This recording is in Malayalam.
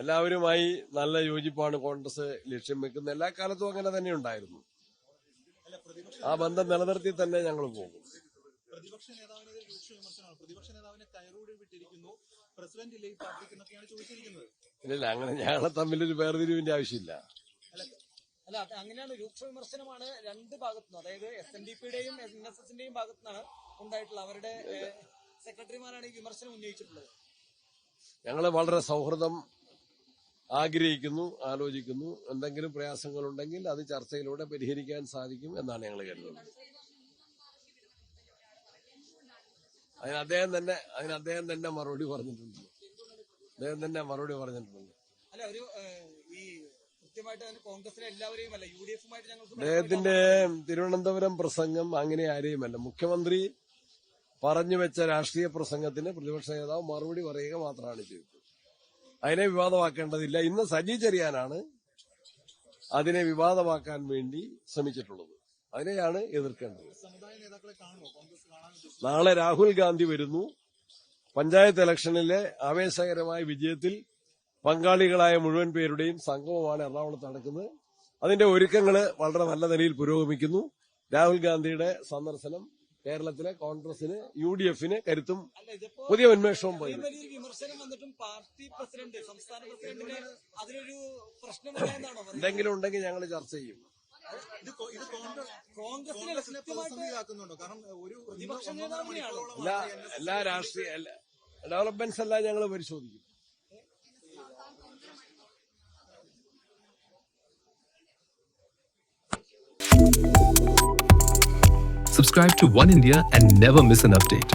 എല്ലാവരുമായി നല്ല യോജിപ്പാണ് കോൺഗ്രസ് ലക്ഷ്യം വെക്കുന്നത്. എല്ലാ കാലത്തും അങ്ങനെ തന്നെ ഉണ്ടായിരുന്നു. ആ ബന്ധം നിലനിർത്തി തന്നെ ഞങ്ങൾ പോകും. പ്രതിപക്ഷ നേതാവിനെതിരെ രൂക്ഷ വിമർശനമാണ്. പ്രതിപക്ഷ നേതാവിനെ കയറൂടി വിട്ടിരിക്കുന്നു, പ്രസിഡന്റ് ഇല്ലേ ഈ പാർട്ടിക്ക് എന്നൊക്കെയാണ് ചോദിച്ചിരിക്കുന്നത്. ഇല്ല, അങ്ങനെ ഞങ്ങളെ തമ്മിലൊരു വേർതിരിവിന്റെ ആവശ്യമില്ല. അല്ല, അങ്ങനെയാണ് രൂക്ഷ വിമർശനമാണ് രണ്ട് ഭാഗത്തുനിന്നും, അതായത് SNDPയുടെയും NSSന്റെയും ഭാഗത്തുനിന്നാണ് ഉണ്ടായിട്ടുള്ളത്. അവരുടെ സെക്രട്ടറിമാരാണ് ഈ വിമർശനം ഉന്നയിച്ചിട്ടുള്ളത്. ഞങ്ങൾ വളരെ സൗഹൃദം ആഗ്രഹിക്കുന്നു, ആലോചിക്കുന്നു. എന്തെങ്കിലും പ്രയാസങ്ങളുണ്ടെങ്കിൽ അത് ചർച്ചയിലൂടെ പരിഹരിക്കാൻ സാധിക്കും എന്നാണ് ഞങ്ങൾ കരുതുന്നത്. അതിന് അദ്ദേഹം തന്നെ മറുപടി പറഞ്ഞിട്ടുണ്ട്. അല്ല, ഒരു ഈ കൃത്യമായിട്ട് കോൺഗ്രസിലെ എല്ലാവരെയും അല്ല, UDFുമായിട്ട് ഞങ്ങൾ അദ്ദേഹത്തിന്റെ തിരുവനന്തപുരം പ്രസംഗം അങ്ങനെ ആരെയുമല്ല. മുഖ്യമന്ത്രി പറഞ്ഞു വെച്ച രാഷ്ട്രീയ പ്രസംഗത്തിന് പ്രതിപക്ഷ നേതാവ് മറുപടി പറയുക മാത്രമാണ് ചെയ്തത്. അതിനെ വിവാദമാക്കേണ്ടതില്ല. ഇന്ന് സജി ചെറിയാനാണ് അതിനെ വിവാദമാക്കാൻ വേണ്ടി ശ്രമിച്ചിട്ടുള്ളത്. അതിനെയാണ് എതിർക്കേണ്ടത്. നാളെ രാഹുൽ ഗാന്ധി വരുന്നു. പഞ്ചായത്ത് ഇലക്ഷനിലെ ആവേശകരമായ വിജയത്തിൽ പങ്കാളികളായ മുഴുവൻ പേരുടെയും സംഗമമാണ് എറണാകുളത്ത് നടക്കുന്നത്. അതിന്റെ ഒരുക്കങ്ങൾ വളരെ നല്ല നിലയിൽ പുരോഗമിക്കുന്നു. രാഹുൽ ഗാന്ധിയുടെ സന്ദർശനം കേരളത്തിലെ കോൺഗ്രസിന്, UDFന് കരുത്തും പുതിയ ഉന്മേഷവും പോയി. വിമർശനം വന്നിട്ടും പാർട്ടി പ്രസിഡന്റ്, സംസ്ഥാന പ്രസിഡന്റിന് അതിലൊരു പ്രശ്നമില്ലെന്നാണോ? എന്തെങ്കിലും ഉണ്ടെങ്കിൽ ഞങ്ങൾ ചർച്ച ചെയ്യും. എല്ലാ രാഷ്ട്രീയ ഡെവലപ്മെന്റ്സ് എല്ലാം ഞങ്ങൾ പരിശോധിക്കും. Subscribe to One India and never miss an update.